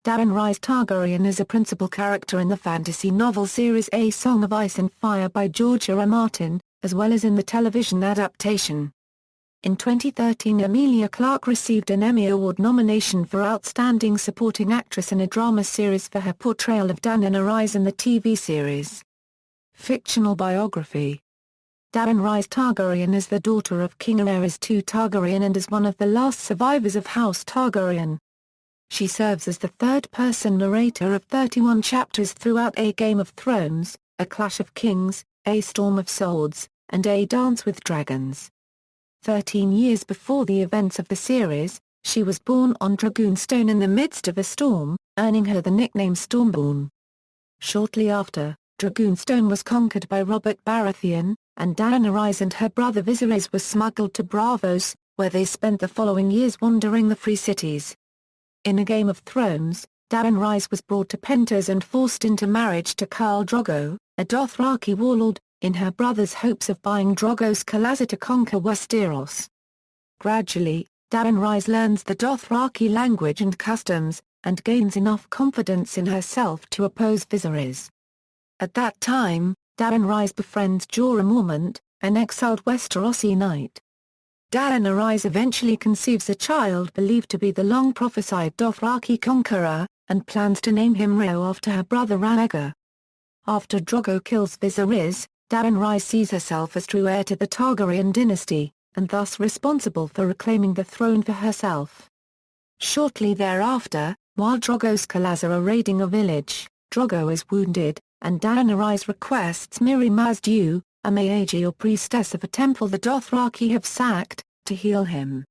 Daenerys Targaryen is a principal character in the fantasy novel series A Song of Ice and Fire by George R. R. Martin, as well as in the television adaptation. In 2013, Emilia Clarke received an Emmy Award nomination for Outstanding Supporting Actress in a Drama Series for her portrayal of Daenerys in the TV series. Fictional biography. Daenerys Targaryen is the daughter of King Daenerys II Targaryen and is one of the last survivors of House Targaryen. She serves as the third-person narrator of 31 chapters throughout A Game of Thrones, A Clash of Kings, A Storm of Swords, and A Dance with Dragons. 13 years before the events of the series, she was born on Dragoonstone in the midst of a storm, earning her the nickname Stormborn. Shortly after, Dragoonstone was conquered by Robert Baratheon, and Daenerys and her brother Viserys were smuggled to Braavos, where they spent the following years wandering the free cities. In A Game of Thrones, Daenerys was brought to Pentos and forced into marriage to Khal Drogo, a Dothraki warlord, in her brother's hopes of buying Drogo's Khazar to conquer Westeros. Gradually, Daenerys learns the Dothraki language and customs, and gains enough confidence in herself to oppose Viserys. At that time, Daenerys befriends Jorah Mormont, an exiled Westerosi knight. Daenerys eventually conceives a child believed to be the long-prophesied Dothraki conqueror, and plans to name him Rhaego after her brother Rhaegar. After Drogo kills Viserys, Daenerys sees herself as true heir to the Targaryen dynasty, and thus responsible for reclaiming the throne for herself. Shortly thereafter, while Drogo's Khazar are raiding a village, Drogo is wounded, and Daenerys requests Mirri Maz-Duur, a Magi or priestess of a temple the Dothraki have sacked, to heal him.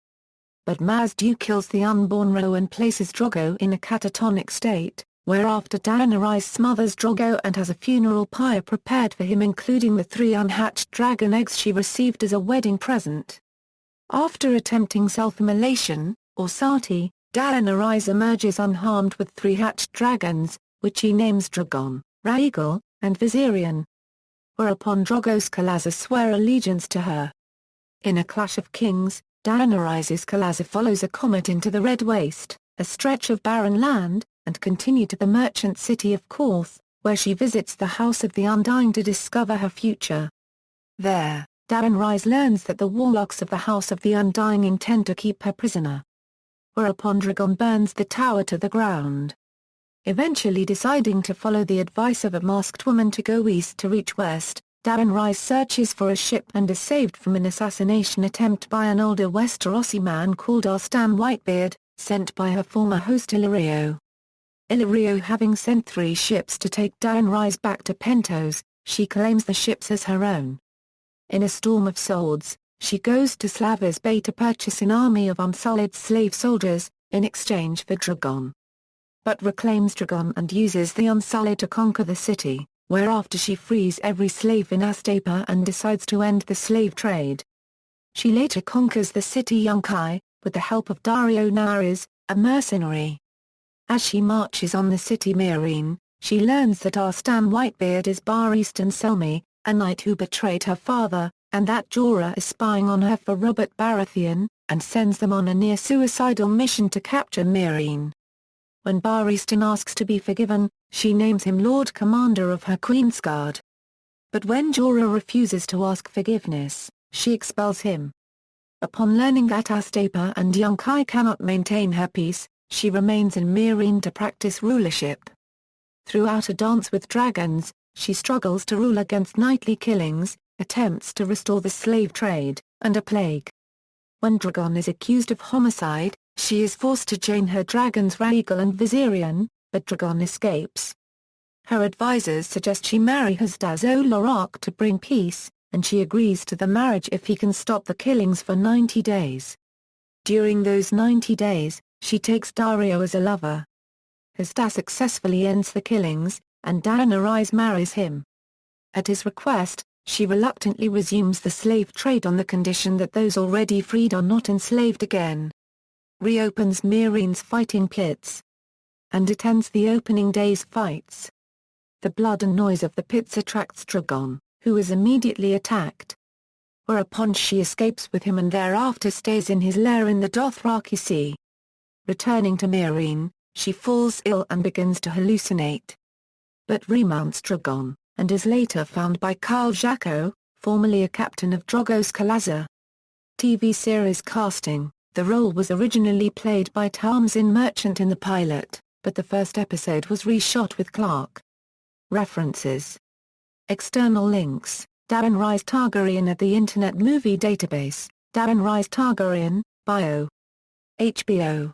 But Maz-Duur kills the unborn Rhaego and places Drogo in a catatonic state, whereafter Daenerys smothers Drogo and has a funeral pyre prepared for him including the 3 unhatched dragon eggs she received as a wedding present. After attempting self-immolation, or sati, Daenerys emerges unharmed with 3 hatched dragons, which he names Drogon, Rhaegal, and Viserion. Whereupon Drogo's Khazar swear allegiance to her. In A Clash of Kings, Daenerys' Khazar follows a comet into the Red Waste, a stretch of barren land, and continue to the merchant city of Korth, where she visits the House of the Undying to discover her future. There, Daenerys learns that the warlocks of the House of the Undying intend to keep her prisoner. Whereupon Drogon burns the tower to the ground. Eventually deciding to follow the advice of a masked woman to go east to reach west, Daenerys searches for a ship and is saved from an assassination attempt by an older Westerosi man called Arstan Whitebeard, sent by her former host Illyrio. Illyrio having sent 3 ships to take Daenerys back to Pentos, she claims the ships as her own. In A Storm of Swords, she goes to Slavers Bay to purchase an army of unsullied slave soldiers, in exchange for Drogon. But reclaims Drogon and uses the Unsullied to conquer the city, whereafter she frees every slave in Astapa and decides to end the slave trade. She later conquers the city Yunkai, with the help of Daario Naharis, a mercenary. As she marches on the city Meereen, she learns that Arstan Whitebeard is Barristan Selmy, a knight who betrayed her father, and that Jorah is spying on her for Robert Baratheon, and sends them on a near-suicidal mission to capture Meereen. When Barristan asks to be forgiven, she names him Lord Commander of her Queensguard. But when Jorah refuses to ask forgiveness, she expels him. Upon learning that Astapa and Yunkai cannot maintain her peace, she remains in Meereen to practice rulership. Throughout A Dance with Dragons, she struggles to rule against nightly killings, attempts to restore the slave trade, and a plague. When Drogon is accused of homicide, she is forced to chain her dragons Rhaegal and Viserion, but Drogon escapes. Her advisors suggest she marry Hasdaz Oloraq to bring peace, and she agrees to the marriage if he can stop the killings for 90 days. During those 90 days, she takes Daario as a lover. Hasdaz successfully ends the killings, and Daenerys marries him. At his request, she reluctantly resumes the slave trade on the condition that those already freed are not enslaved again. Reopens Meereen's fighting pits, and attends the opening day's fights. The blood and noise of the pits attracts Drogon, who is immediately attacked. Whereupon she escapes with him and thereafter stays in his lair in the Dothraki Sea. Returning to Meereen, she falls ill and begins to hallucinate. But remounts Drogon, and is later found by Karl Jaco, formerly a captain of Drogo's Kalaza. TV series casting. The role was originally played by Tamsin Merchant in the pilot, but the first episode was reshot with Clarke. References. External links: Daenerys Targaryen at the Internet Movie Database, Daenerys Targaryen, Bio. HBO.